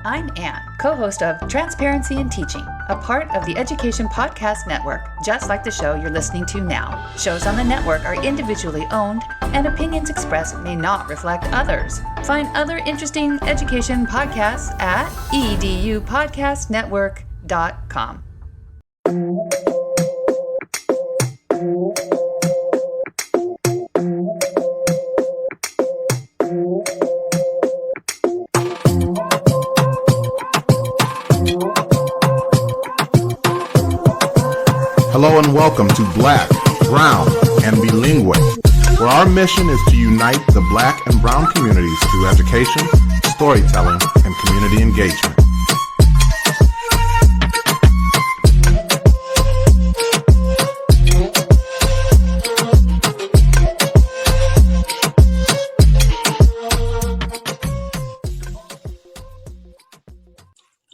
I'm Anne, co-host of Transparency in Teaching, a part of the Education Podcast Network, just like the show you're listening to now. Shows on the network are individually owned, and opinions expressed may not reflect others. Find other interesting education podcasts at edupodcastnetwork.com. Hello and welcome to Black, Brown, and Bilingue, where our mission is to unite the Black and Brown communities through education, storytelling, and community engagement.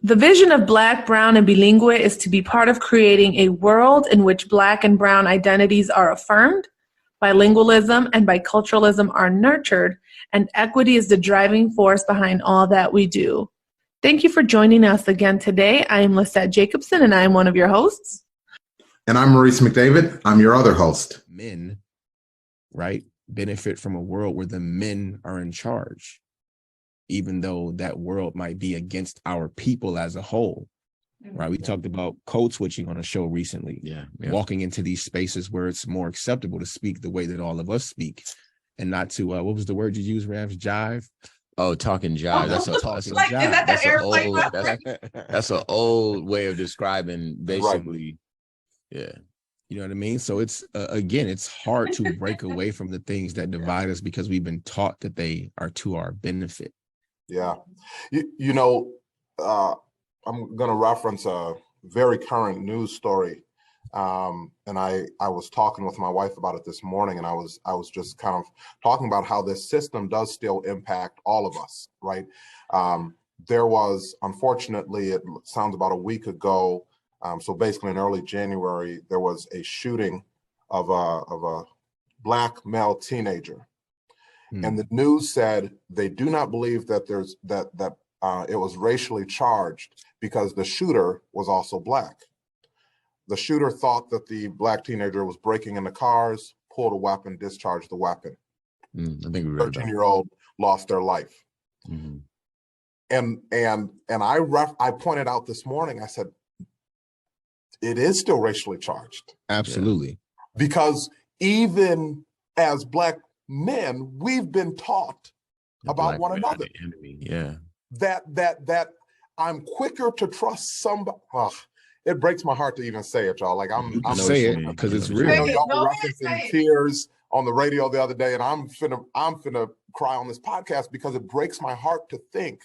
The vision of Black, Brown, and Bilingue is to be part of creating a world in which Black and Brown identities are affirmed, bilingualism and biculturalism are nurtured, and equity is the driving force behind all that we do. Thank you for joining us again today. I am Lisette Jacobson, and I am one of your hosts. And I'm Maurice McDavid. I'm your other host. Men, right, benefit from a world where the men are in charge, even though that world might be against our people as a whole, right? We talked about code switching on a show recently, walking into these spaces where it's more acceptable to speak the way that all of us speak and not to, what was the word you used, Rams? Jive? Oh, talking jive. That's a talking like, jive. Is that That's the an airplane? old, that's an old way of describing basically, yeah. You know what I mean? So it's, again, it's hard to break away from the things that divide us because we've been taught that they are to our benefit. Yeah. I'm going to reference a very current news story. And I was talking with my wife about it this morning, and I was just kind of talking about how this system does still impact all of us, right? There was, unfortunately, it sounds about a week ago, so basically in early January, there was a shooting of a Black male teenager. And the news said they do not believe that it was racially charged because the shooter was also Black. The shooter thought that the Black teenager was breaking into cars, pulled a weapon, discharged the weapon. I think we read 13-year-old lost their life. Mm-hmm. And I pointed out this morning, I said, it is still racially charged. Absolutely. Because even as Black men, we've been taught about one another. Enemy. Yeah. That I'm quicker to trust somebody. It breaks my heart to even say it, y'all. Like I'm say it because it's real. Y'all were referencing tears on the radio the other day, and I'm finna cry on this podcast because it breaks my heart to think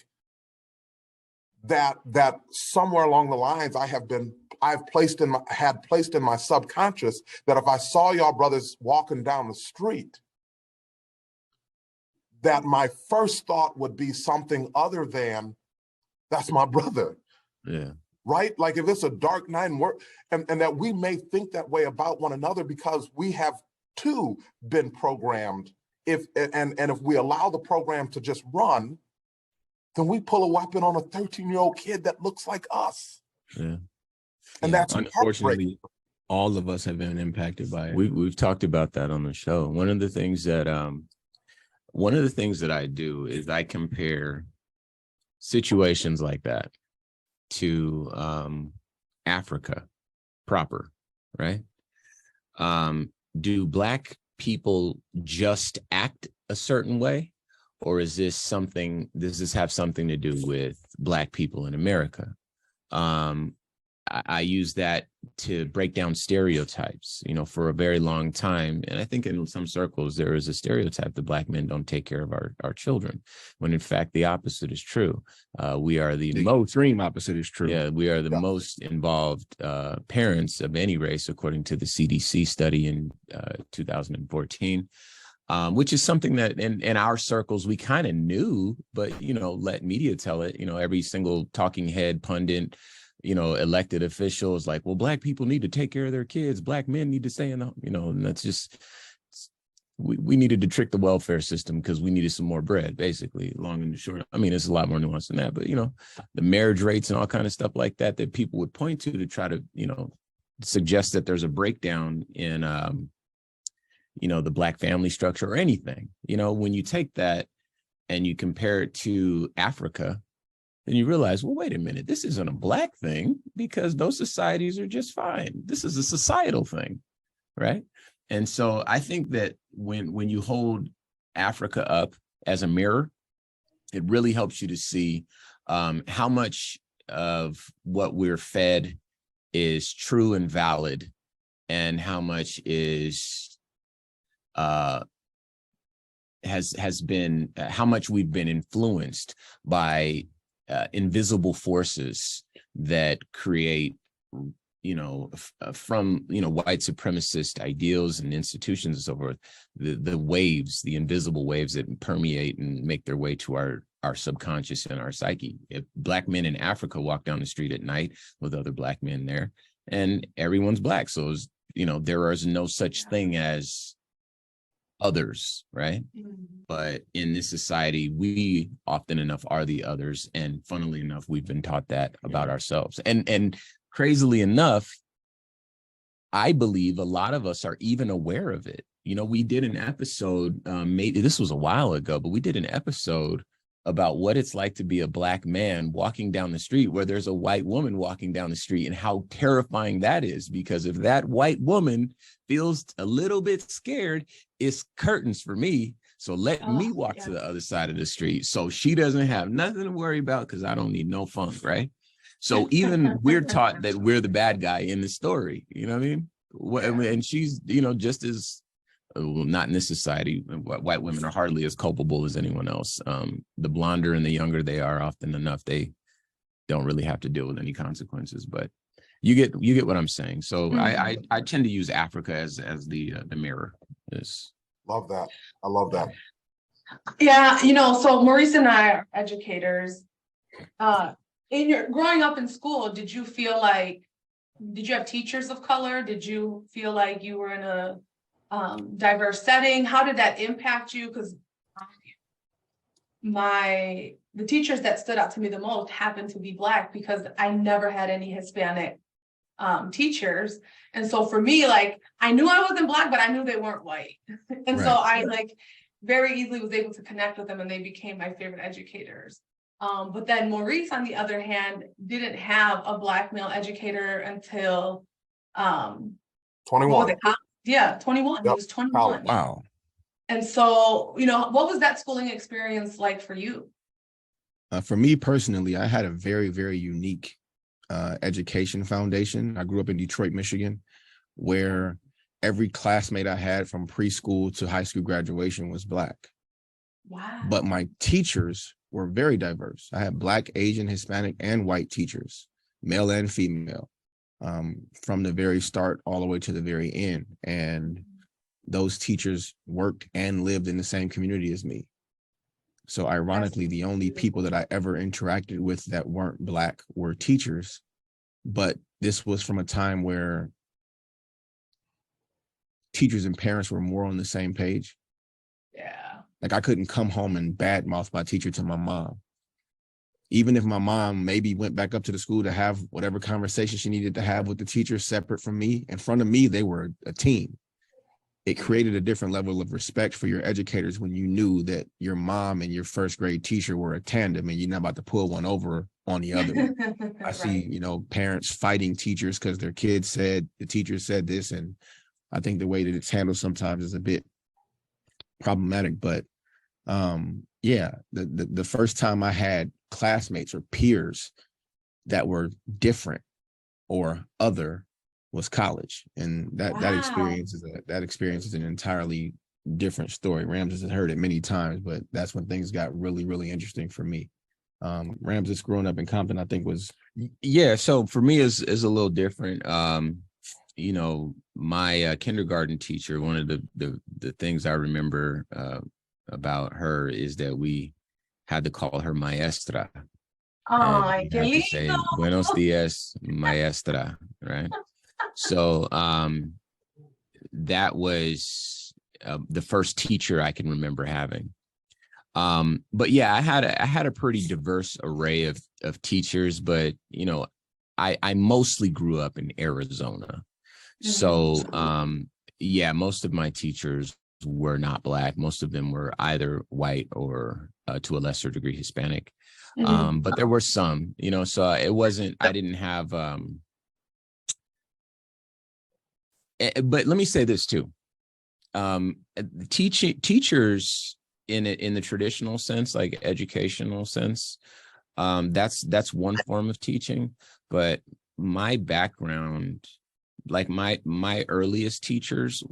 that somewhere along the lines had placed in my subconscious that if I saw y'all brothers walking down the street, that my first thought would be something other than, that's my brother. Yeah. Right? Like if it's a dark night and that we may think that way about one another because we have too been programmed. If we allow the program to just run, then we pull a weapon on a 13-year-old kid that looks like us. Yeah. And that's unfortunately, all of us have been impacted by it. We've talked about that on the show. One of the things that I do is I compare situations like that to Africa proper, right? Do Black people just act a certain way, or does this have something to do with Black people in America? I use that to break down stereotypes, for a very long time. And I think in some circles, there is a stereotype that Black men don't take care of our children, when in fact, the opposite is true. We are the extreme opposite is true. Yeah, we are the most involved parents of any race, according to the CDC study in 2014. Which is something that in our circles we kind of knew, but, let media tell it. Every single talking head, pundit, elected officials like, well, Black people need to take care of their kids. Black men need to stay in the, and that's just we needed to trick the welfare system because we needed some more bread, basically, long and short. I mean, it's a lot more nuanced than that, but the marriage rates and all kind of stuff like that people would point to try to, suggest that there's a breakdown in, the Black family structure or anything. When you take that and you compare it to Africa, then you realize, well, wait a minute, this isn't a Black thing because those societies are just fine. This is a societal thing, right? And so I think that when you hold Africa up as a mirror, it really helps you to see how much of what we're fed is true and valid, and how much is has been how much we've been influenced by invisible forces that create from white supremacist ideals and institutions and so forth, the waves, the invisible waves that permeate and make their way to our subconscious and our psyche. If Black men in Africa walk down the street at night with other Black men there, and everyone's Black, so there is no such thing as others, right? But in this society, we often enough are the others, and funnily enough, we've been taught that about ourselves. And crazily enough, I believe a lot of us are even aware of it. We did an episode, maybe this was a while ago, but we did an episode about what it's like to be a Black man walking down the street where there's a white woman walking down the street, and how terrifying that is, because if that white woman feels a little bit scared, it's curtains for me. So let me walk to the other side of the street so she doesn't have nothing to worry about, because I don't need no funk, right? So even we're taught that we're the bad guy in the story, you know what I mean? And she's, just as, well, not in this society, white women are hardly as culpable as anyone else. The blonder and the younger they are, often enough, they don't really have to deal with any consequences, but you get what I'm saying. So I tend to use Africa as the mirror. Love that. I love that. Yeah, so Maurice and I are educators. In your growing up in school, did you have teachers of color? Did you feel like you were in a diverse setting? How did that impact you? Because the teachers that stood out to me the most happened to be Black, because I never had any Hispanic teachers. And so for me, I knew I wasn't Black, but I knew they weren't white. And so I very easily was able to connect with them, and they became my favorite educators. But then Maurice, on the other hand, didn't have a Black male educator until 21. 21. Yep. He was 21. Wow. And so, what was that schooling experience like for you? For me personally, I had a very, very unique education foundation. I grew up in Detroit, Michigan, where every classmate I had from preschool to high school graduation was Black. Wow. But my teachers were very diverse. I had Black, Asian, Hispanic, and white teachers, male and female, from the very start all the way to the very end. And those teachers worked and lived in the same community as me. So ironically, the only people that I ever interacted with that weren't Black were teachers. But this was from a time where teachers and parents were more on the same page. Yeah. I couldn't come home and badmouth my teacher to my mom. Even if my mom maybe went back up to the school to have whatever conversation she needed to have with the teacher separate from me, in front of me, they were a team. It created a different level of respect for your educators when you knew that your mom and your first grade teacher were a tandem, and you're not about to pull one over on the other one. I see, parents fighting teachers because their kids said, the teacher said this. And I think the way that it's handled sometimes is a bit problematic. But the first time I had classmates or peers that were different or other was college. And that experience is an entirely different story. Rams has heard it many times, but that's when things got really, really interesting for me. Rams, just growing up in Compton, I think was. Yeah. So for me is a little different. My kindergarten teacher, one of the things I remember about her is that we had to call her maestra. Oh, to say buenos dias, maestra, right? So that was the first teacher I can remember having. But yeah, I had a pretty diverse array of teachers, but you know, I mostly grew up in Arizona. So yeah, most of my teachers were not Black. Most of them were either white or to a lesser degree Hispanic. But there were some, you know, so it wasn't, I didn't have but let me say this too. Teachers in the traditional sense, like educational sense, that's one form of teaching. But my background, like my earliest teachers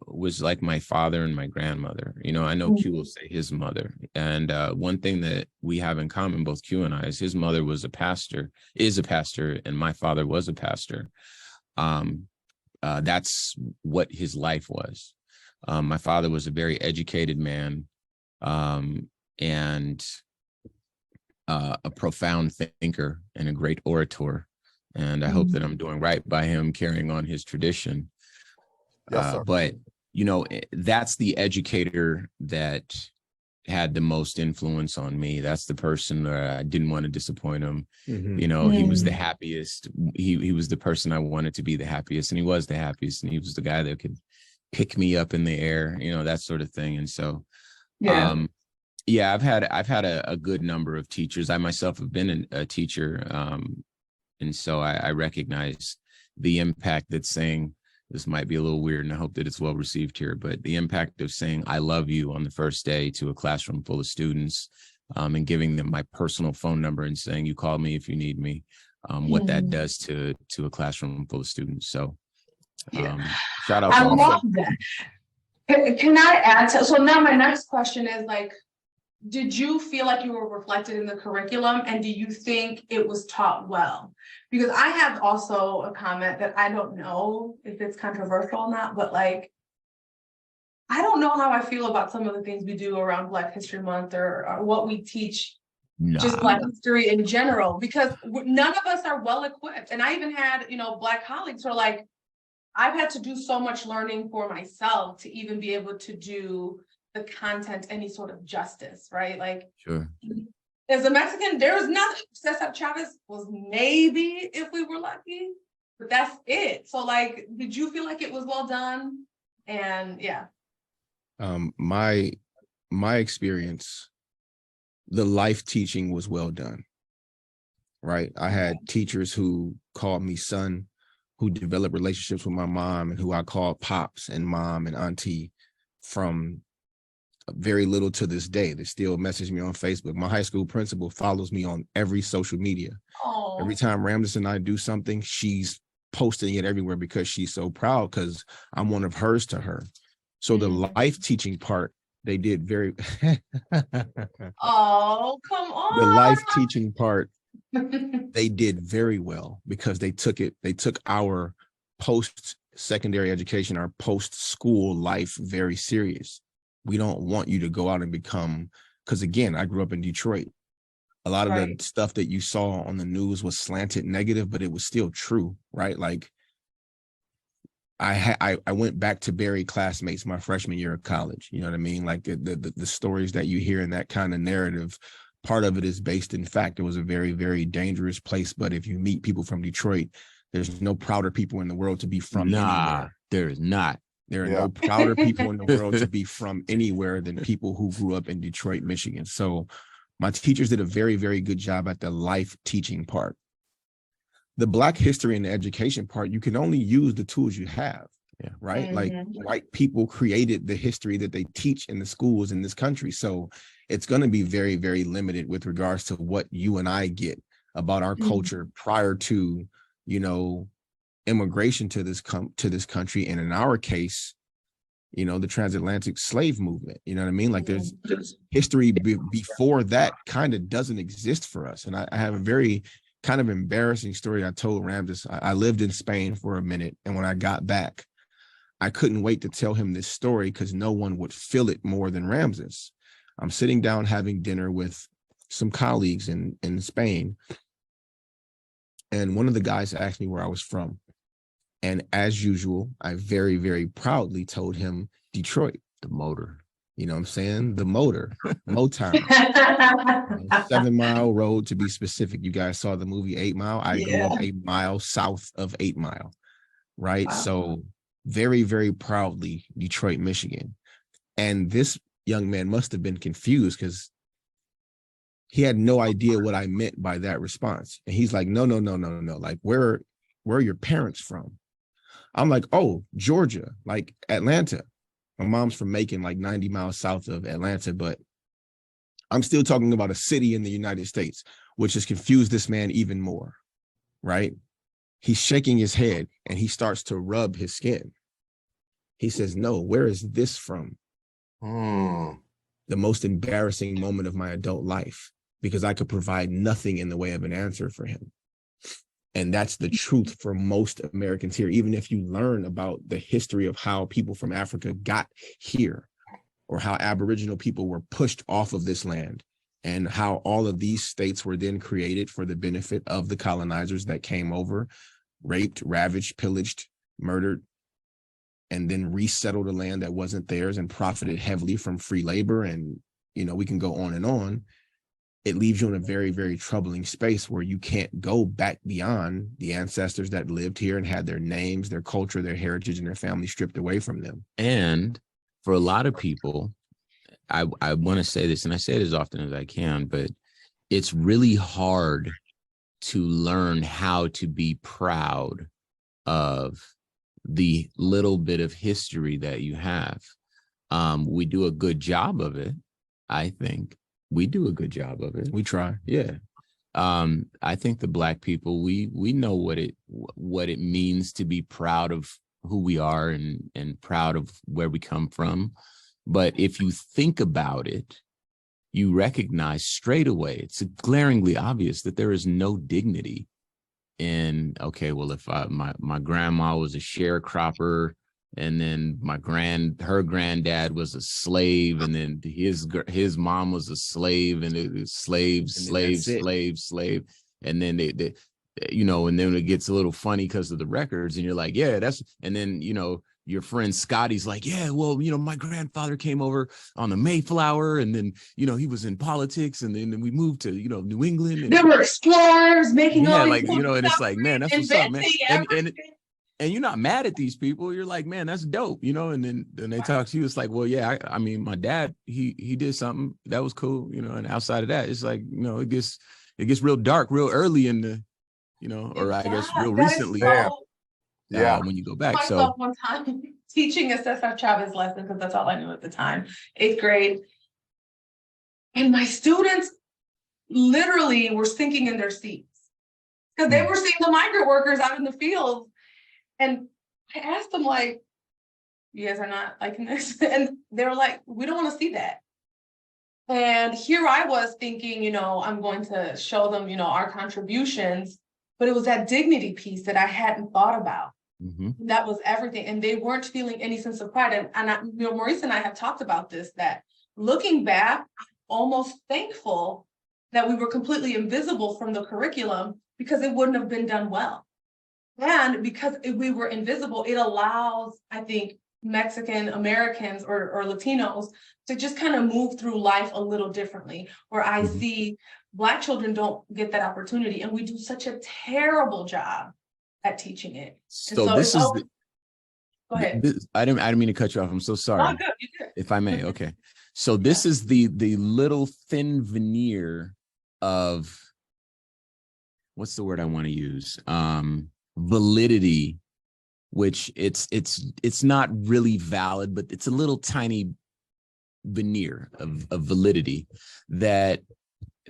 was like my father and my grandmother. You know, I know Q will say his mother. And one thing that we have in common, both Q and I, is his mother is a pastor, and my father was a pastor. That's what his life was. My father was a very educated man, and a profound thinker and a great orator. And I hope that I'm doing right by him, carrying on his tradition. Yes, sir. But, you know, that's the educator that had the most influence on me. That's the person that I didn't want to disappoint him. You know, he was the happiest. He was the person I wanted to be the happiest, and he was the happiest. And he was the guy that could pick me up in the air, you know, that sort of thing. And so, yeah, I've had a good number of teachers. I myself have been a teacher. And so I recognize the impact that saying, this might be a little weird, and I hope that it's well received here, but the impact of saying I love you on the first day to a classroom full of students, and giving them my personal phone number and saying, you call me if you need me, what that does to a classroom full of students. So shout out to I all love that. Can I add to, so now my next question is like, did you feel like you were reflected in the curriculum, and do you think it was taught well? Because I have also a comment that I don't know if it's controversial or not, but like, I don't know how I feel about some of the things we do around Black History Month or what we teach, just Black history in general, because none of us are well equipped. And I even had, you know, Black colleagues who are like, I've had to do so much learning for myself to even be able to do the content any sort of justice, right? Like, Sure. As a Mexican, there was nothing. Cesar Chavez was maybe if we were lucky, but that's it. So like, did you feel like it was well done? And yeah. My experience, the life teaching was well done, right? I had teachers who called me son, who developed relationships with my mom, and who I called pops and mom and auntie from very little to this day. They still message me on Facebook. My high school principal follows me on every social media. Aww. Every time Ramses and I do something, she's posting it everywhere because she's so proud, because I'm one of hers to her. So the life teaching part, they did very oh, come on. the life teaching part, they did very well, because they took our post-secondary education, our post-school life very serious. We don't want you to go out and become, because again, I grew up in Detroit. A lot of the stuff that you saw on the news was slanted negative, but it was still true, right? Like I went back to bury classmates my freshman year of college. You know what I mean? Like the stories that you hear in that kind of narrative, part of it is based in fact. It was a very, very dangerous place. But if you meet people from Detroit, there's no prouder people in the world to be from anywhere. There is not. There are no prouder people in the world to be from anywhere than people who grew up in Detroit, Michigan. So my teachers did a very, very good job at the life teaching part. The Black history and the education part, you can only use the tools you have, right? Like white people created the history that they teach in the schools in this country. So it's going to be very, very limited with regards to what you and I get about our culture prior to, you know, immigration to this country, and in our case, you know, the transatlantic slave movement. You know what I mean? Like there's history before that kind of doesn't exist for us. And I have a very kind of embarrassing story I told Ramses. I lived in Spain for a minute, and when I got back, I couldn't wait to tell him this story because no one would feel it more than Ramses. I'm sitting down having dinner with some colleagues in Spain, and one of the guys asked me where I was from. And as usual, I very, very proudly told him Detroit, The motor. you know what I'm saying? The motor, Motown, 7 Mile Road to be specific. You guys saw the movie 8 Mile. I grew up 8 Mile south of 8 Mile, right? Wow. So very, very proudly Detroit, Michigan. And this young man must have been confused because he had no idea what I meant by that response. And he's like, no. Like, where are your parents from? I'm like, oh, Georgia, like Atlanta. My mom's from Macon, like 90 miles south of Atlanta, but I'm still talking about a city in the United States, which has confused this man even more, right? He's shaking his head and he starts to rub his skin. He says, no, where is this from? The most embarrassing moment of my adult life, because I could provide nothing in the way of an answer for him. And that's the truth for most Americans here. Even if you learn about the history of how people from Africa got here, or how Aboriginal people were pushed off of this land, and how all of these states were then created for the benefit of the colonizers that came over, raped, ravaged, pillaged, murdered, and then resettled a land that wasn't theirs and profited heavily from free labor. And, you know, we can go on and on. It leaves you in a very, very troubling space where you can't go back beyond the ancestors that lived here and had their names, their culture, their heritage, and their family stripped away from them. And for a lot of people, I want to say this, and I say it as often as I can, but it's really hard to learn how to be proud of the little bit of history that you have. We do a good job of it, I think. We do a good job of it. We try. Yeah. I think the Black people, we know what it means to be proud of who we are and proud of where we come from. But if you think about it, you recognize straight away, it's glaringly obvious that there is no dignity in, okay, well, if my grandma was a sharecropper, and then her granddad was a slave, and then his mom was a slave, and it was slave. And then they you know, and then it gets a little funny because of the records, and you're like, yeah, and then, you know, your friend Scotty's like, yeah, well, you know, my grandfather came over on the Mayflower, and then, you know, he was in politics, and then we moved to, you know, New England. And there were explorers making all like, these you know, and it's like, man, that's what's up, man. And you're not mad at these people. You're like, man, that's dope, you know. And then they talk to you. It's like, well, yeah, I mean, my dad, he did something that was cool, you know. And outside of that, it's like, you know, it gets real dark real early in the, you know, or I guess real recently. When you go back. So one time teaching a Cesar Chavez lesson, because that's all I knew at the time, 8th grade, and my students literally were sinking in their seats because they were seeing the migrant workers out in the fields. And I asked them, like, you guys are not liking this? And they were like, we don't want to see that. And here I was thinking, you know, I'm going to show them, you know, our contributions, but it was that dignity piece that I hadn't thought about. Mm-hmm. That was everything. And they weren't feeling any sense of pride. And I, you know, Maurice and I have talked about this, that looking back, I'm almost thankful that we were completely invisible from the curriculum, because it wouldn't have been done well. And because we were invisible, it allows, I think, Mexican Americans or Latinos to just kind of move through life a little differently, where I see Black children don't get that opportunity. And we do such a terrible job at teaching it. So this is go ahead. I didn't mean to cut you off. I'm so sorry. Oh, good. You did. If I may. Okay. So this is the little thin veneer of, what's the word I want to use? Validity, which it's not really valid, but it's a little tiny veneer of validity that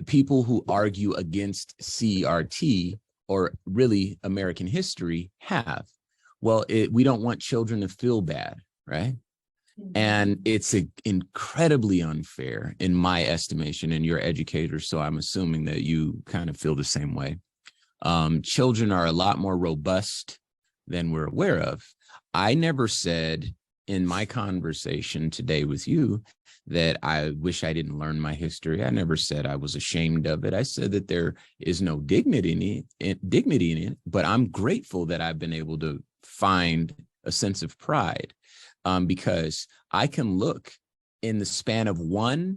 people who argue against CRT, or really American history, have. Well, we don't want children to feel bad, right? And it's incredibly unfair in my estimation, and you're educators, so I'm assuming that you kind of feel the same way. Children are a lot more robust than we're aware of. I never said in my conversation today with you that I wish I didn't learn my history. I never said I was ashamed of it. I said that there is no dignity in it, but I'm grateful that I've been able to find a sense of pride, because I can look in the span of 1-2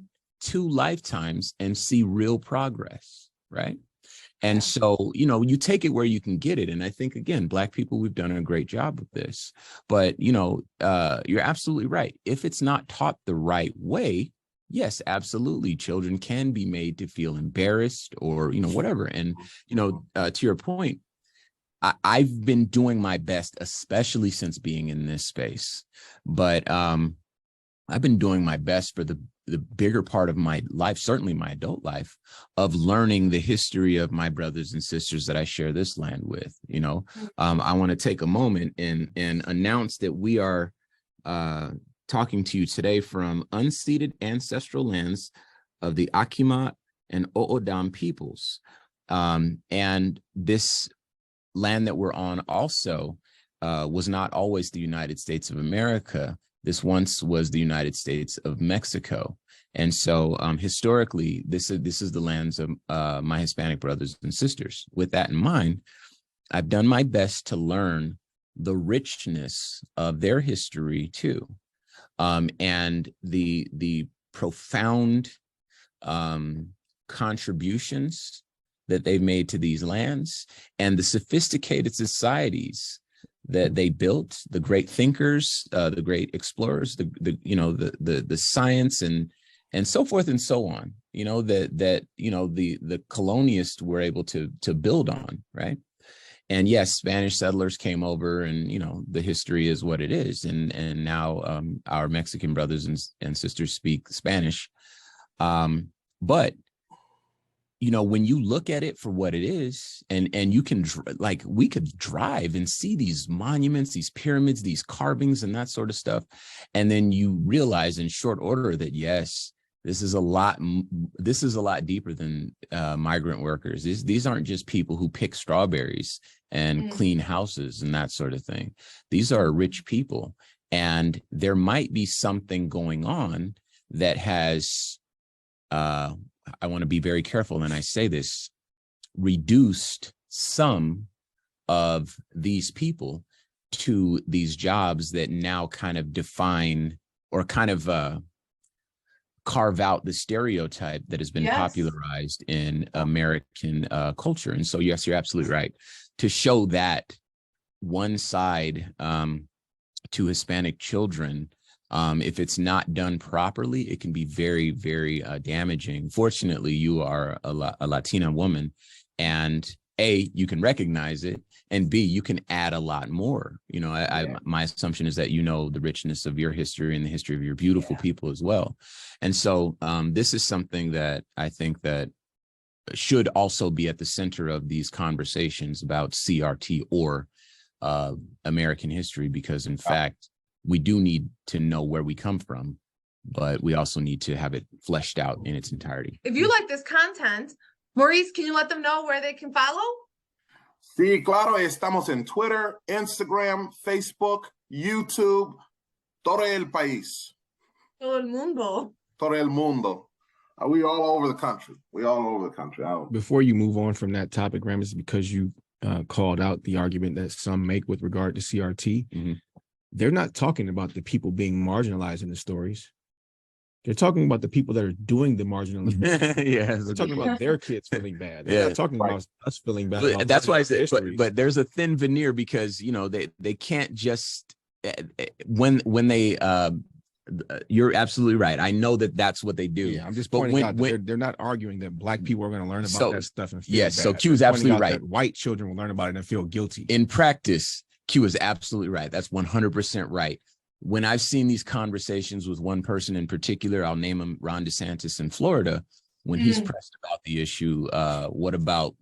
lifetimes and see real progress, right? And so, you take it where you can get it. And I think, again, Black people, we've done a great job with this. But, you're absolutely right. If it's not taught the right way, yes, absolutely, children can be made to feel embarrassed or, whatever. And, to your point, I've been doing my best, especially since being in this space. But I've been doing my best for the bigger part of my life, certainly my adult life, of learning the history of my brothers and sisters that I share this land with. I want to take a moment and announce that we are talking to you today from unceded ancestral lands of the Akimat and O'odham peoples. And this land that we're on also was not always the United States of America. This once was the United States of Mexico. And so historically, this is the lands of my Hispanic brothers and sisters. With that in mind, I've done my best to learn the richness of their history too, and the profound contributions that they've made to these lands, and the sophisticated societies that they built, the great thinkers, the great explorers, the science and so forth and so on, that the colonialists were able to build on, right? And yes, Spanish settlers came over, and the history is what it is, and now our Mexican brothers and sisters speak Spanish, but when you look at it for what it is, and you can, we could drive and see these monuments, these pyramids, these carvings and that sort of stuff. And then you realize in short order that, yes, this is a lot deeper than migrant workers. These aren't just people who pick strawberries and clean houses and that sort of thing. These are rich people. And there might be something going on that has, I want to be very careful, and I say this, reduced some of these people to these jobs that now kind of define or kind of carve out the stereotype that has been popularized in American culture. And so, yes, you're absolutely right. To show that one side to Hispanic children, if it's not done properly, it can be very, very damaging. Fortunately, you are a Latina woman, and A, you can recognize it, and B, you can add a lot more. My assumption is that the richness of your history and the history of your beautiful people as well. And so this is something that I think that should also be at the center of these conversations about CRT or American history, because in fact, we do need to know where we come from, but we also need to have it fleshed out in its entirety. If you like this content, Maurice, can you let them know where they can follow? Sí, claro, estamos en Twitter, Instagram, Facebook, YouTube, todo el país. Todo el mundo. Todo el mundo. We all over the country. Before you move on from that topic, Ramses, because you called out the argument that some make with regard to CRT, they're not talking about the people being marginalized in the stories. They're talking about the people that are doing the marginalization. Yes, they're talking about their kids feeling bad. They're not talking about us feeling bad. That's why I said, but there's a thin veneer, because they can't just when they. You're absolutely right. I know that's what they do. Yeah, I'm just pointing out that they're not arguing that Black people are going to learn about that stuff and feel bad. So Q is absolutely right. That white children will learn about it and feel guilty. In practice, Q is absolutely right. That's 100% right. When I've seen these conversations with one person in particular, I'll name him Ron DeSantis in Florida, when he's pressed about the issue, what about,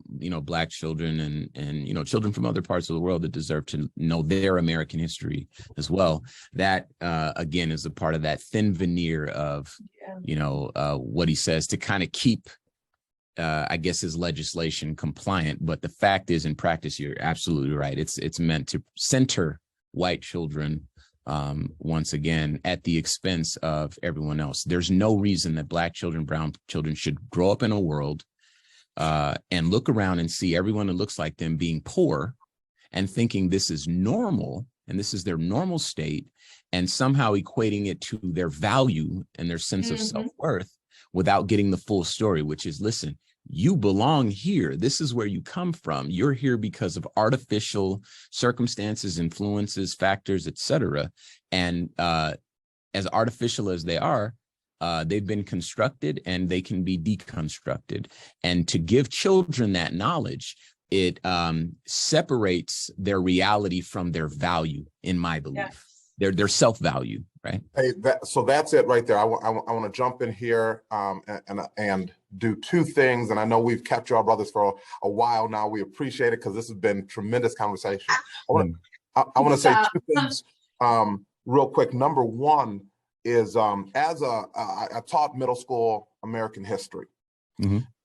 Black children and children from other parts of the world that deserve to know their American history as well. That, again, is a part of that thin veneer of, what he says to kind of keep, I guess, his legislation compliant. But the fact is, in practice, you're absolutely right. It's meant to center white children once again, at the expense of everyone else. There's no reason that Black children, brown children should grow up in a world and look around and see everyone that looks like them being poor and thinking this is normal and this is their normal state, and somehow equating it to their value and their sense of self-worth without getting the full story, which is, listen, you belong here. This is where you come from. You're here because of artificial circumstances, influences, factors, etc. And as artificial as they are, they've been constructed and they can be deconstructed. And to give children that knowledge, it separates their reality from their value, in my belief. Yes. Their self-value, right? Hey, so that's it right there. I want to jump in here and do two things. And I know we've kept y'all brothers for a while now. We appreciate it because this has been tremendous conversation. I want to say two things real quick. Number one is I taught middle school American history.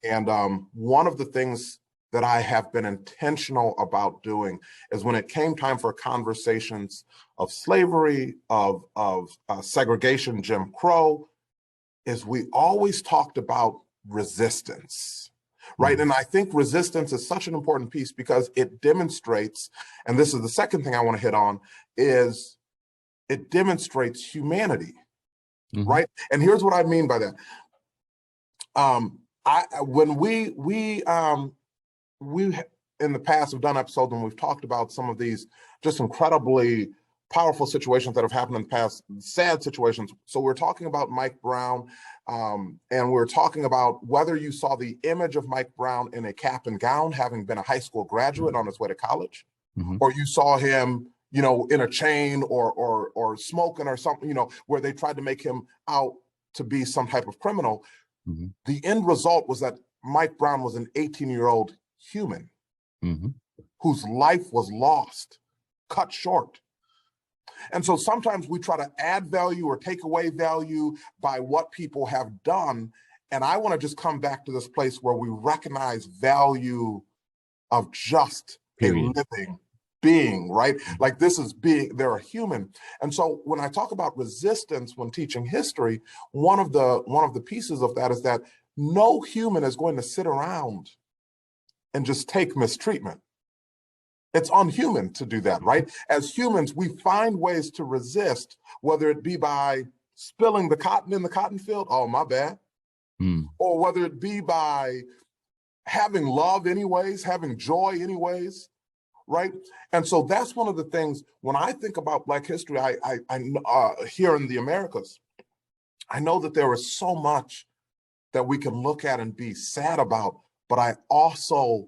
And one of the things that I have been intentional about doing is when it came time for conversations of slavery, of segregation, Jim Crow, is we always talked about resistance, right? And I think resistance is such an important piece because it demonstrates, and this is the second thing I want to hit on, is it demonstrates humanity, right? And here's what I mean by that. When we in the past have done episodes and we've talked about some of these just incredibly powerful situations that have happened in the past, sad situations. So we're talking about Mike Brown, and we're talking about whether you saw the image of Mike Brown in a cap and gown, having been a high school graduate on his way to college, or you saw him, you know, in a chain or smoking or something, you know, where they tried to make him out to be some type of criminal. The end result was that Mike Brown was an 18-year-old human whose life was lost, cut short. And so sometimes we try to add value or take away value by what people have done. And I want to just come back to this place where we recognize value of just a living being, right? Like this is being, they're a human. And so when I talk about resistance when teaching history, one of the pieces of that is that no human is going to sit around and just take mistreatment. It's unhuman to do that, right? As humans, we find ways to resist, whether it be by spilling the cotton in the cotton field, oh, my bad, or whether it be by having love anyways, having joy anyways, right? And so that's one of the things, when I think about Black history, I here in the Americas, I know that there is so much that we can look at and be sad about, but I also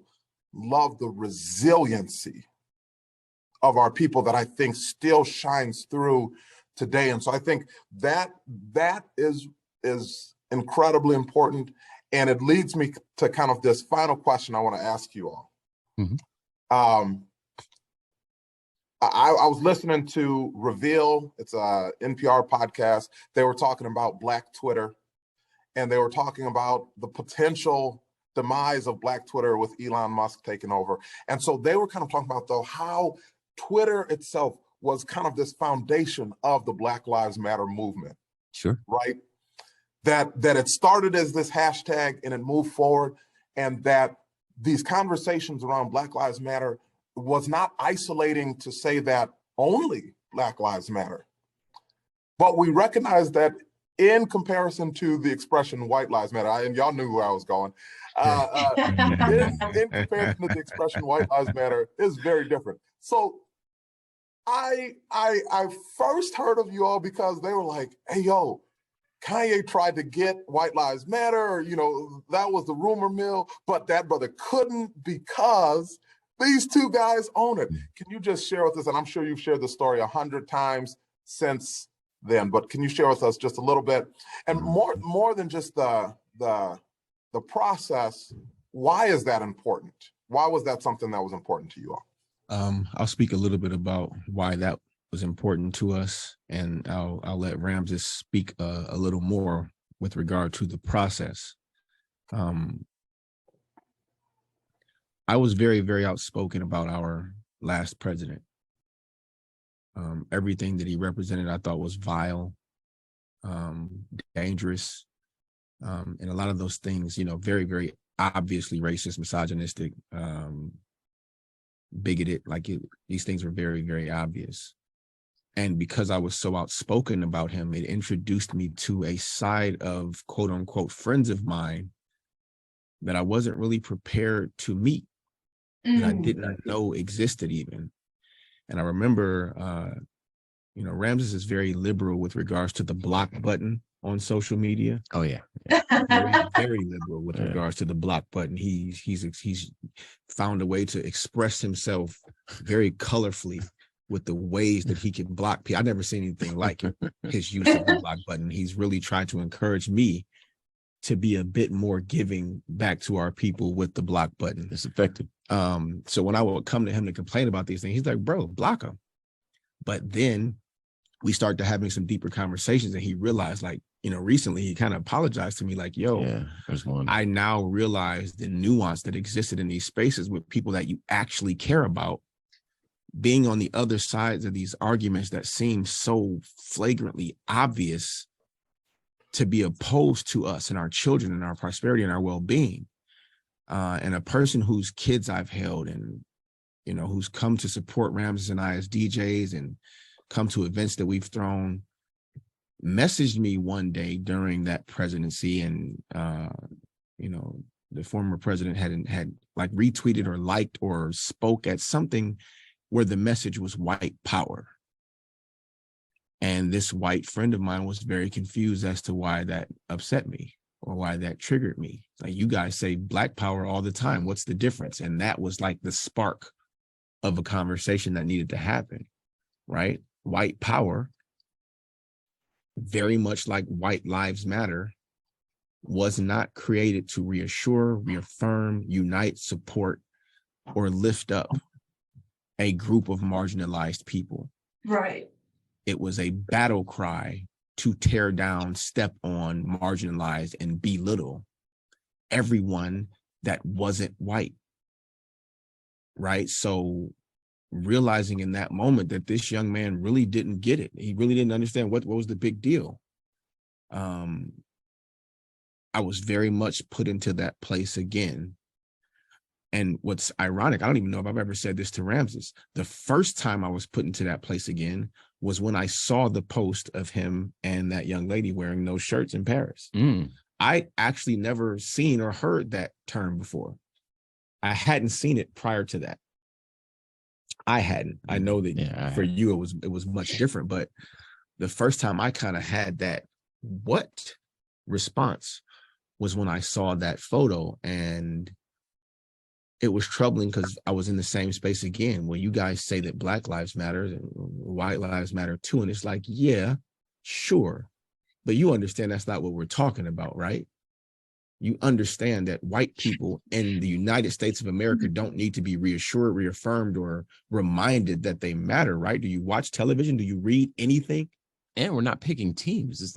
love the resiliency of our people that I think still shines through today. And so I think that is incredibly important. And it leads me to kind of this final question I want to ask you all. I was listening to Reveal, it's a NPR podcast. They were talking about Black Twitter, and they were talking about the potential demise of Black Twitter with Elon Musk taking over. And so they were kind of talking about, though, how Twitter itself was kind of this foundation of the Black Lives Matter movement. Sure. Right? That it started as this hashtag and it moved forward, and that these conversations around Black Lives Matter was not isolating to say that only Black Lives Matter. But we recognize that in comparison to the expression White Lives Matter, and y'all knew where I was going, in comparison to the expression White Lives Matter is very different. So I first heard of you all because they were like, hey, yo, Kanye tried to get White Lives Matter, you know, that was the rumor mill, but that brother couldn't because these two guys own it. Can you just share with us, and I'm sure you've shared the story 100 times since then, but can you share with us just a little bit? And more than just the process, why is that important? Why was that something that was important to you all? I'll speak a little bit about why that was important to us, and I'll let Ram just speak a little more with regard to the process. I was very, very outspoken about our last president. Everything that he represented, I thought was vile, dangerous, and a lot of those things, you know, very, very obviously racist, misogynistic, bigoted. Like these things were very, very obvious. And because I was so outspoken about him, it introduced me to a side of quote unquote friends of mine that I wasn't really prepared to meet, that I didn't know existed even. And I remember, Ramses is very liberal with regards to the block button on social media. Oh yeah. Very, very liberal with regards to the block button. He's found a way to express himself very colorfully with the ways that he can block people. I've never seen anything like his use of the block button. He's really trying to encourage me to be a bit more giving back to our people with the block button. It's effective. So when I would come to him to complain about these things, he's like, bro, block them. But then we started having some deeper conversations, and he realized, like, recently he kind of apologized to me, like, yo, there's one. I now realize the nuance that existed in these spaces with people that you actually care about, being on the other sides of these arguments that seem so flagrantly obvious to be opposed to us and our children and our prosperity and our well-being. And a person whose kids I've held and, who's come to support Ramses and I as DJs and come to events that we've thrown, messaged me one day during that presidency. And, the former president had like retweeted or liked or spoke at something where the message was white power. And this white friend of mine was very confused as to why that upset me or why that triggered me. Like, you guys say black power all the time. What's the difference? And that was like the spark of a conversation that needed to happen, right? White power, very much like white lives matter, was not created to reassure, reaffirm, unite, support, or lift up a group of marginalized people. Right. It was a battle cry to tear down, step on, marginalize, and belittle everyone that wasn't white. Right? So realizing in that moment that this young man really didn't get it. He really didn't understand what was the big deal. I was very much put into that place again. And what's ironic, I don't even know if I've ever said this to Ramses. The first time I was put into that place again was when I saw the post of him and that young lady wearing those shirts in Paris. I actually never seen or heard that term before. I hadn't seen it prior to that. I hadn't. I know that for you it was much different, but the first time I kind of had that what response was when I saw that photo, and it was troubling because I was in the same space again where you guys say that Black lives matter and white lives matter too. And it's like, yeah, sure. But you understand that's not what we're talking about, right? You understand that white people in the United States of America don't need to be reassured, reaffirmed, or reminded that they matter, right? Do you watch television? Do you read anything? And we're not picking teams.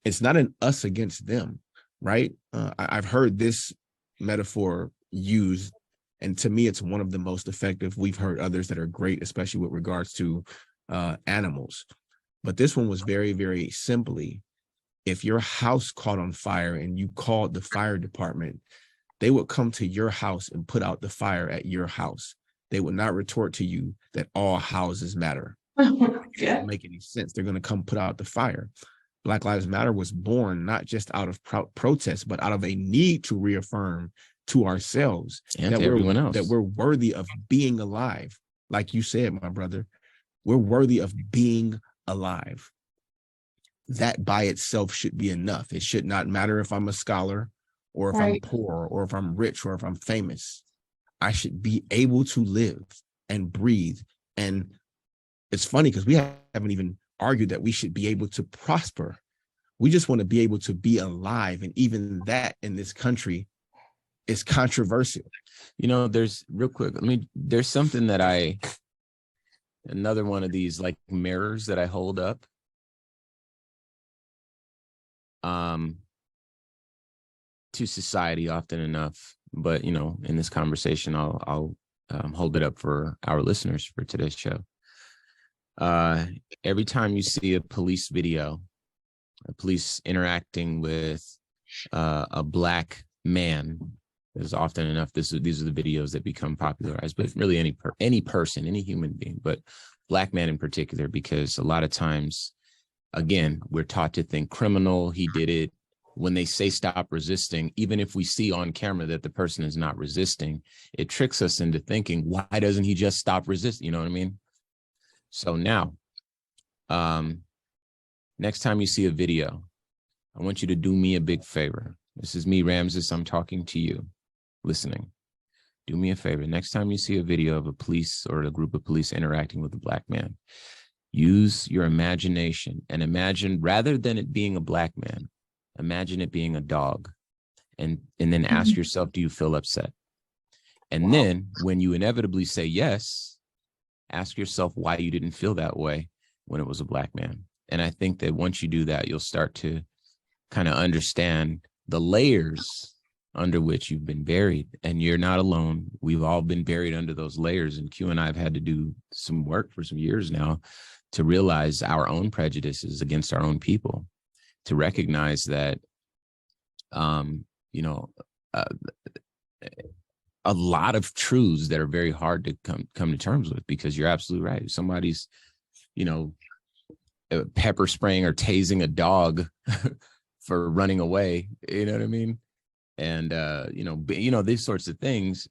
It's not an us against them, right? I've heard this metaphor used, and to me, it's one of the most effective. We've heard others that are great, especially with regards to animals. But this one was very, very simply, if your house caught on fire and you called the fire department, they would come to your house and put out the fire at your house. They would not retort to you that all houses matter. It doesn't make any sense. They're going to come put out the fire. Black Lives Matter was born not just out of protest, but out of a need to reaffirm to ourselves and to everyone else that we're worthy of being alive. Like you said, my brother, we're worthy of being alive. That by itself should be enough. It should not matter if I'm a scholar or if I'm poor or if I'm rich or if I'm famous. I should be able to live and breathe. And it's funny because we haven't even argued that we should be able to prosper. We just want to be able to be alive. And even that in this country is controversial. There's real quick. There's something that another one of these like mirrors that I hold up. To society often enough, but in this conversation, I'll hold it up for our listeners for today's show. Every time you see a police video, a police interacting with a Black man There's often enough. These are the videos that become popularized, but really any person, any human being, but Black man in particular, because a lot of times, again, we're taught to think criminal. He did it. When they say stop resisting, even if we see on camera that the person is not resisting, it tricks us into thinking, why doesn't he just stop resisting? You know what I mean? So now, next time you see a video, I want you to do me a big favor. This is me, Ramses. I'm talking to you, listening. Do me a favor. Next time you see a video of a police or a group of police interacting with a Black man, use your imagination and imagine, rather than it being a Black man, imagine it being a dog, and then ask yourself, do you feel upset? And then when you inevitably say yes, ask yourself why you didn't feel that way when it was a Black man. And I think that once you do that, you'll start to kind of understand the layers under which you've been buried. And you're not alone. We've all been buried under those layers. And Q and I have had to do some work for some years now to realize our own prejudices against our own people, to recognize that, a lot of truths that are very hard to come to terms with, because you're absolutely right. Somebody's, pepper spraying or tasing a dog for running away. You know what I mean? And, these sorts of things,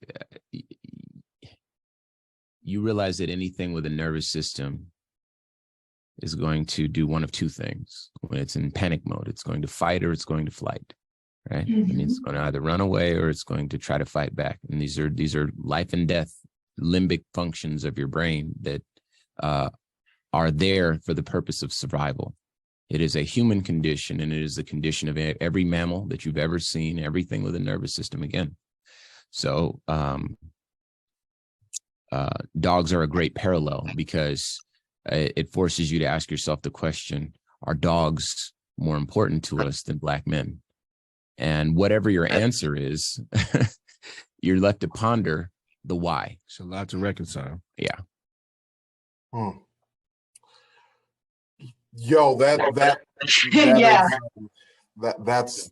you realize that anything with a nervous system is going to do one of two things. When it's in panic mode, it's going to fight or it's going to flight, right? And it's going to either run away or it's going to try to fight back. And these are life and death limbic functions of your brain that are there for the purpose of survival. It is a human condition, and it is the condition of every mammal that you've ever seen, everything with a nervous system again. So dogs are a great parallel, because it forces you to ask yourself the question, are dogs more important to us than Black men? And whatever your answer is, you're left to ponder the why. It's a lot to reconcile. Yeah. Yo, that's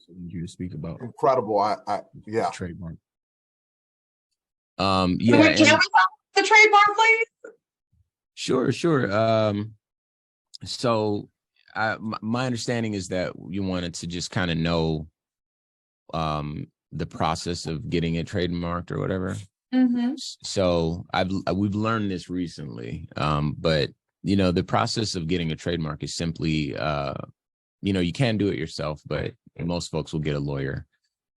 you to speak about incredible. Yeah. Trademark. Yeah. Can we talk the trademark, please? Sure. So my understanding is that you wanted to just kind of know the process of getting it trademarked or whatever. So we've learned this recently, but the process of getting a trademark is simply, you can do it yourself, but most folks will get a lawyer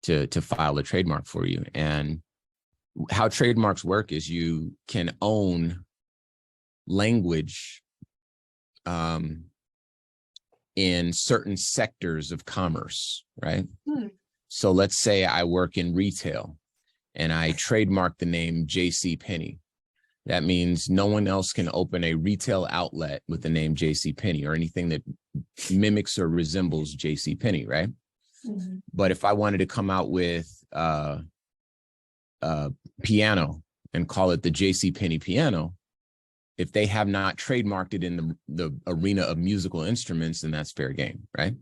to file a trademark for you. And how trademarks work is you can own language in certain sectors of commerce, right? So let's say I work in retail and I trademark the name J.C. Penney. That means no one else can open a retail outlet with the name J.C. Penney or anything that mimics or resembles J.C. Penney, right? But if I wanted to come out with piano and call it the J.C. Penney piano, if they have not trademarked it in the arena of musical instruments, then that's fair game, right?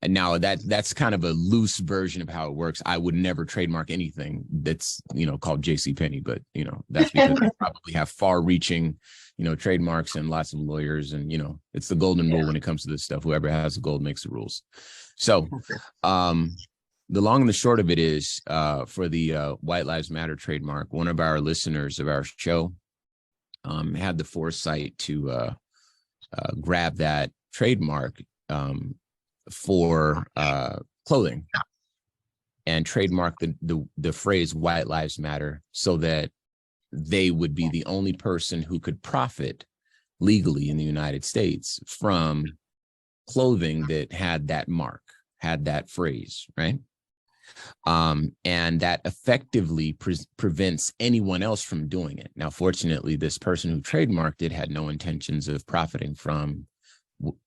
And now that's kind of a loose version of how it works. I would never trademark anything that's, called J.C. Penney, but, that's because they probably have far-reaching, trademarks and lots of lawyers. And, it's the golden rule when it comes to this stuff. Whoever has the gold makes the rules. So the long and the short of it is, for the White Lives Matter trademark, one of our listeners of our show had the foresight to grab that trademark for clothing and trademark the phrase White Lives Matter, so that they would be the only person who could profit legally in the United States from clothing that had that mark, had that phrase, right? And that effectively prevents anyone else from doing it. Now, fortunately, this person who trademarked it had no intentions of profiting from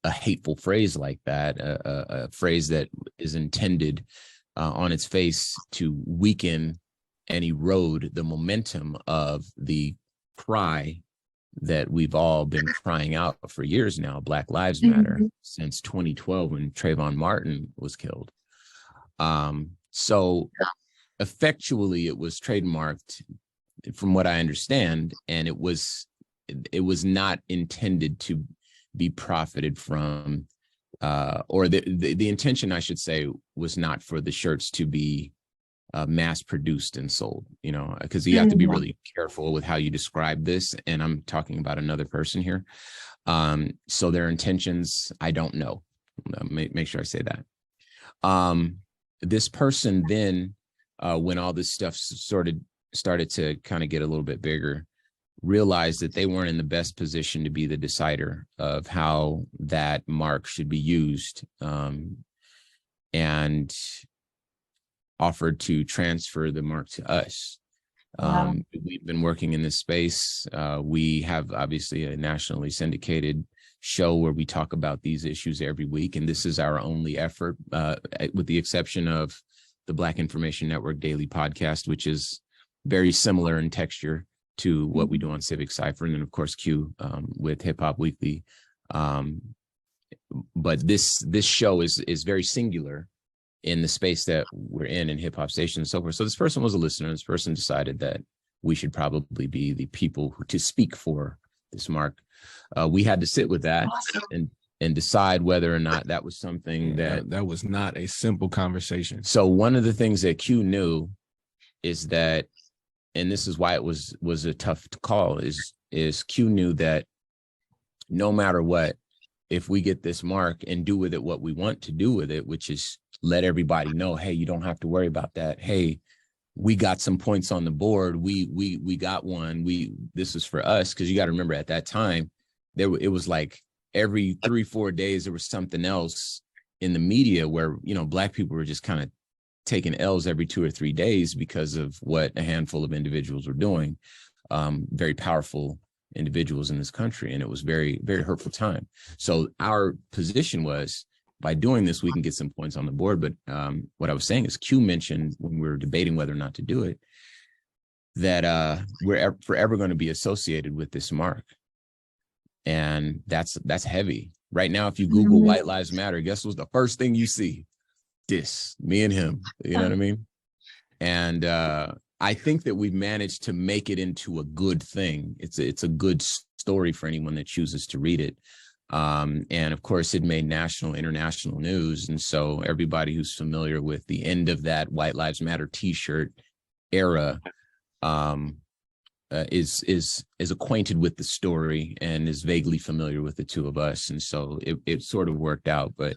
a hateful phrase like that, a phrase that is intended on its face to weaken and erode the momentum of the cry that we've all been crying out for years now, Black Lives Matter, since 2012 when Trayvon Martin was killed. So effectually it was trademarked from what I understand, and it was not intended to be profited from, or the intention, I should say, was not for the shirts to be mass produced and sold, because you have to be really careful with how you describe this. And I'm talking about another person here. So their intentions, I don't know. Make sure I say that. This person then, when all this stuff started to kind of get a little bit bigger, realized that they weren't in the best position to be the decider of how that mark should be used, and offered to transfer the mark to us. Wow. We've been working in this space. We have obviously a nationally syndicated show where we talk about these issues every week, and this is our only effort, with the exception of the Black Information Network Daily Podcast, which is very similar in texture to what we do on Civic, Cipher, and then of course Q, with Hip Hop Weekly. But this show is very singular in the space that we're in Hip Hop Station and so forth. So this person was a listener. This person decided that we should probably be the people to speak for this mark. We had to sit with that and decide whether or not that was something that was not a simple conversation. So one of the things that Q knew is that, and this is why it was a tough call, is Q knew that no matter what, if we get this mark and do with it what we want to do with it, which is let everybody know, hey, you don't have to worry about that. Hey, we got some points on the board. We got one. This is for us. Cause you got to remember at that time, it was like every 3-4 days, there was something else in the media where, Black people were just kind of taking L's every 2 or 3 days because of what a handful of individuals were doing. Very powerful individuals in this country. And it was very, very hurtful time. So our position was, by doing this, we can get some points on the board. But what I was saying is Q mentioned when we were debating whether or not to do it, that we're forever going to be associated with this mark. And that's heavy. Right now, if you Google White Lives Matter, guess what's the first thing you see? Me and him. You know what I mean? And I think that we've managed to make it into a good thing. It's a good story for anyone that chooses to read it. And of course, it made national, international news. And so everybody who's familiar with the end of that White Lives Matter T-shirt era is acquainted with the story and is vaguely familiar with the two of us. And so it sort of worked out. But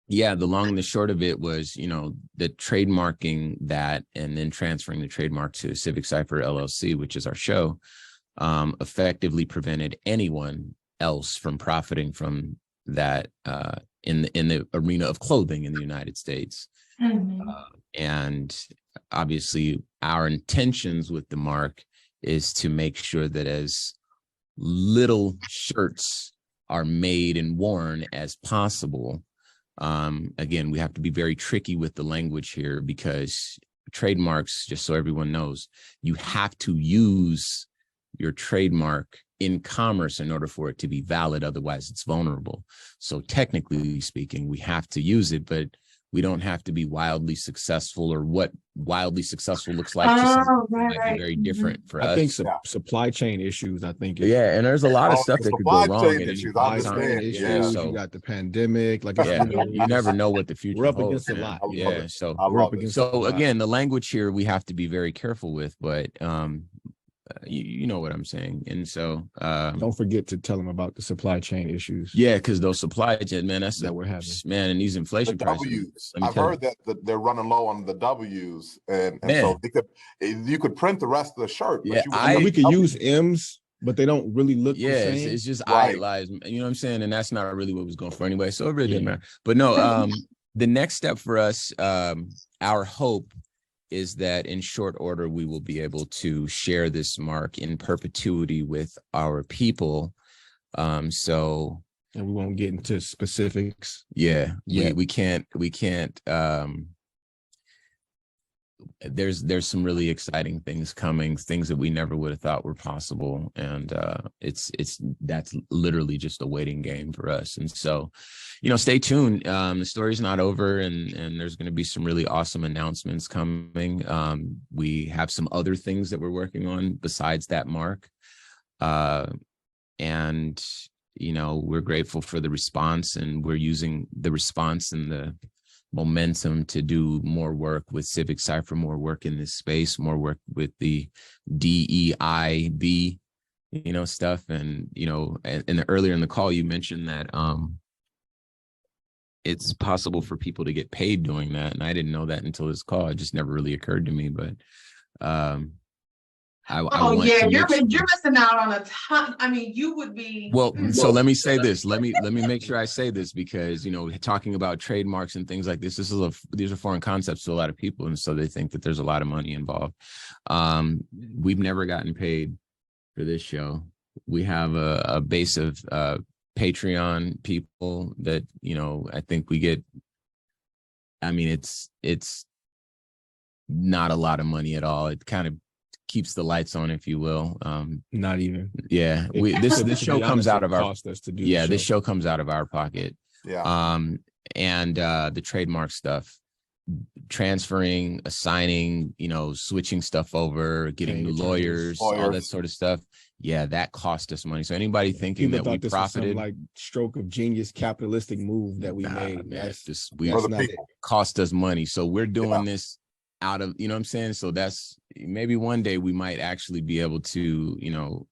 yeah, the long and the short of it was, the trademarking that and then transferring the trademark to Civic Cipher LLC, which is our show, effectively prevented anyone else from profiting from that in the arena of clothing in the United States. And obviously our intentions with the mark is to make sure that as little shirts are made and worn as possible. Again, we have to be very tricky with the language here, because trademarks, just so everyone knows, you have to use your trademark in commerce in order for it to be valid. Otherwise, it's vulnerable. So technically speaking, we have to use it, but we don't have to be wildly successful, or what wildly successful looks like to some might be very different for us. I think supply chain issues, I think. Yeah, and there's a lot of stuff that could go wrong. So you got the pandemic, you never know what the future we're up holds. against a lot. Yeah, so we're up against. So again, the language here we have to be very careful with, but you know what I'm saying. And so don't forget to tell them about the supply chain issues. Yeah, because those supply chain, man, that's that we're having, man, and these inflation prices. I've heard that they're running low on the W's, and so you could print the rest of the shirt. Yeah, but we could use M's, but they don't really look the same. It's just idealized, you know what I'm saying? And that's not really what was going for anyway. So it really didn't matter. But no, the next step for us, our hope is that in short order, we will be able to share this mark in perpetuity with our people. And we won't get into specifics. Yeah. We can't there's some really exciting things coming, things that we never would have thought were possible. And that's literally just a waiting game for us. And so, stay tuned. The story's not over, and there's going to be some really awesome announcements coming. We have some other things that we're working on besides that mark. And we're grateful for the response, and we're using the response and the momentum to do more work with Civic Cipher, more work in this space, more work with the DEIB, stuff. And, earlier in the call, you mentioned that it's possible for people to get paid doing that. And I didn't know that until this call. It just never really occurred to me, but you're missing out on a ton. I mean, you would be. Well, so let me say this. Let me make sure I say this, because talking about trademarks and things like this, these are foreign concepts to a lot of people, and so they think that there's a lot of money involved. We've never gotten paid for this show. We have a base of Patreon people that I think we get. I mean, it's not a lot of money at all. It kind of keeps the lights on, if you will. Not even. Yeah. This show comes out of our cost us to do. Yeah, this show comes out of our pocket. Yeah. And the trademark stuff, transferring, assigning, switching stuff over, getting new lawyers, all that sort of stuff. Yeah, that cost us money. So anybody thinking people that we profited, like stroke of genius capitalistic move that we made, man, it cost us money. So we're doing this out of, what I'm saying? So that's maybe one day we might actually be able to,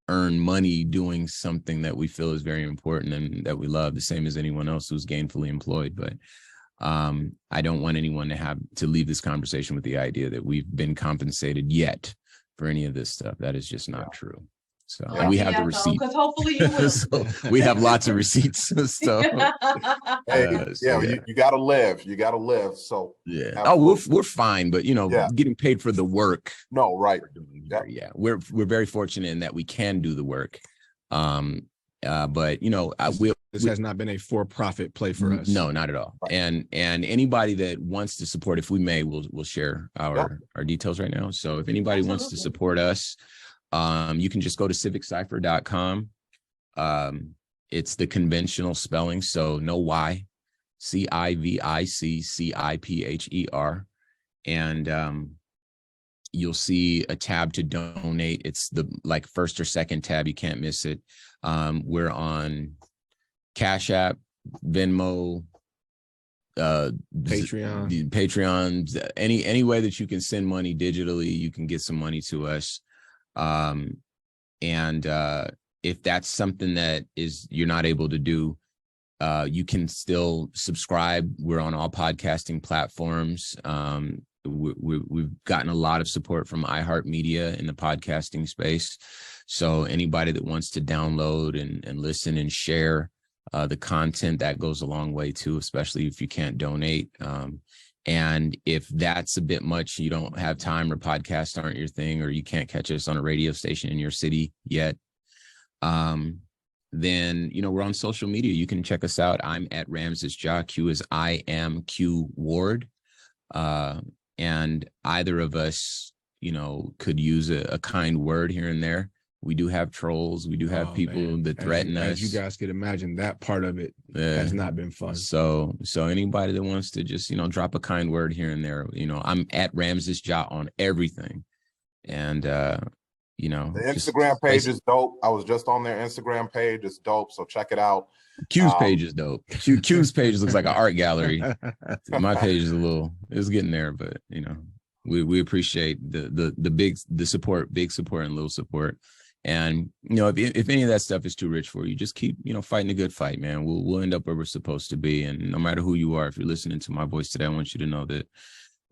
earn money doing something that we feel is very important and that we love, the same as anyone else who's gainfully employed. But I don't want anyone to leave this conversation with the idea that we've been compensated yet for any of this stuff. That is just not true. So and we have the receipt. Because hopefully you will. So we have lots of receipts. So you gotta live. You gotta live. So yeah. Oh, we're fine, but getting paid for the work. No, right. Yeah. We're very fortunate in that we can do the work. But this has not been a for-profit play for us. No, not at all. Right. And anybody that wants to support, if we may, we'll share our details right now. So if anybody wants to support us, you can just go to civiccipher.com. It's the conventional spelling, so no Y, CIVICCIPHER. And you'll see a tab to donate. It's the first or second tab. You can't miss it. We're on Cash App, Venmo, Patreon, any way that you can send money digitally, you can get some money to us. And if that's something that you're not able to do, you can still subscribe. We're on all podcasting platforms. We've gotten a lot of support from iHeartMedia in the podcasting space. So anybody that wants to download and listen and share the content, that goes a long way too, especially if you can't donate. And if that's a bit much, you don't have time, or podcasts aren't your thing, or you can't catch us on a radio station in your city yet, then, we're on social media. You can check us out. I'm at Ramses Ja. Q is I am Q Ward. And either of us, could use a kind word here and there. We do have trolls. We do have people that threaten us. As you guys could imagine, that part of it has not been fun. So anybody that wants to just, drop a kind word here and there, I'm at Ramses Ja on everything. And, the Instagram page is dope. I was just on their Instagram page. It's dope. So check it out. Q's page is dope. Q's page looks like an art gallery. My page is it's getting there, but we appreciate the support, big support and little support. And if any of that stuff is too rich for you, just keep fighting a good fight, man. We'll end up where we're supposed to be. And no matter who you are, if you're listening to my voice today, I want you to know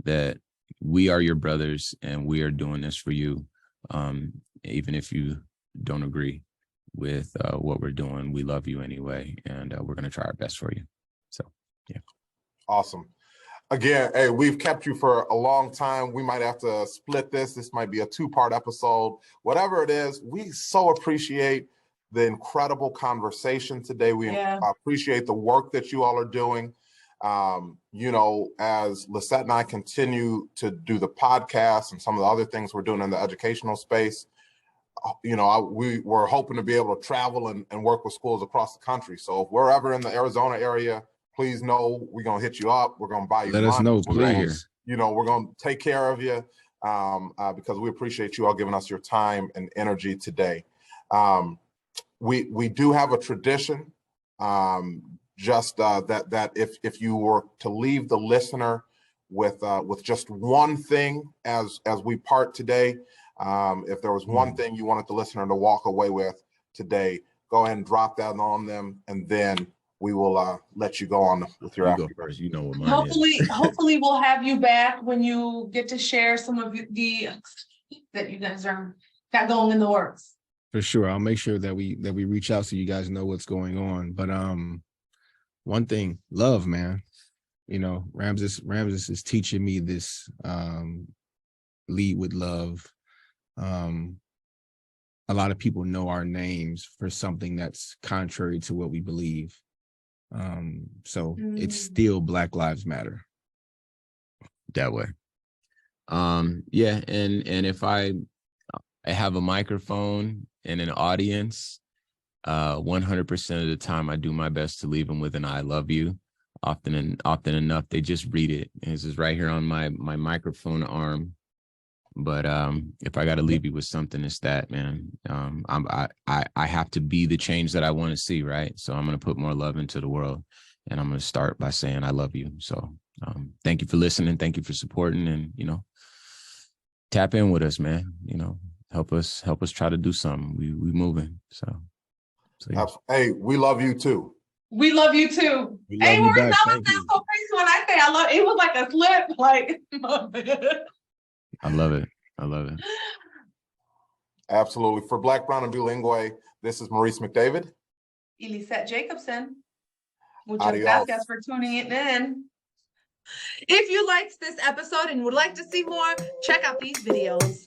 that we are your brothers and we are doing this for you. Even if you don't agree with what we're doing, we love you anyway, and we're going to try our best for you. So yeah. Awesome. Again, hey, we've kept you for a long time. We might have to split this. This might be a 2-part episode. Whatever it is, we so appreciate the incredible conversation today. We appreciate the work that you all are doing. You know, as Lisette and I continue to do the podcast and some of the other things we're doing in the educational space, you know, we're hoping to be able to travel and work with schools across the country. So if we're ever in the Arizona area, please know we're going to hit you up. We're going to buy you Let us know, lunch. please. You know, we're going to take care of you because we appreciate you all giving us your time and energy today. We do have a tradition, that if you were to leave the listener with just one thing as we part today, if there was one thing you wanted the listener to walk away with today, go ahead and drop that on them, and then we will let you go on with your You go first. You know what mine is. Hopefully we'll have you back when you get to share some of the that you guys got going in the works. For sure. I'll make sure that we reach out so you guys know what's going on. But one thing, love, man. You know, Ramses is teaching me this lead with love. A lot of people know our names for something that's contrary to what we believe. So it's still Black Lives Matter. That way. Yeah, and if I have a microphone and an audience, 100% of the time I do my best to leave them with an I love you. Often enough, they just read it. And this is right here on my microphone arm. But if I got to leave you with something, it's that, man. I have to be the change that I want to see, right? So I'm going to put more love into the world, and I'm going to start by saying I love you. So thank you for listening. Thank you for supporting, and, you know, tap in with us, man. You know, help us try to do something. We moving. So yeah. Hey, we love you too. We love you too. We love you back. Thank you. So crazy when I say I love. It was like a slip. Like I love it. I love it. Absolutely. For Black, Brown, and Bilingue, this is Maurice McDavid. Elisette Jacobson. Muchas Adios. gracias for tuning it in. If you liked this episode and would like to see more, check out these videos.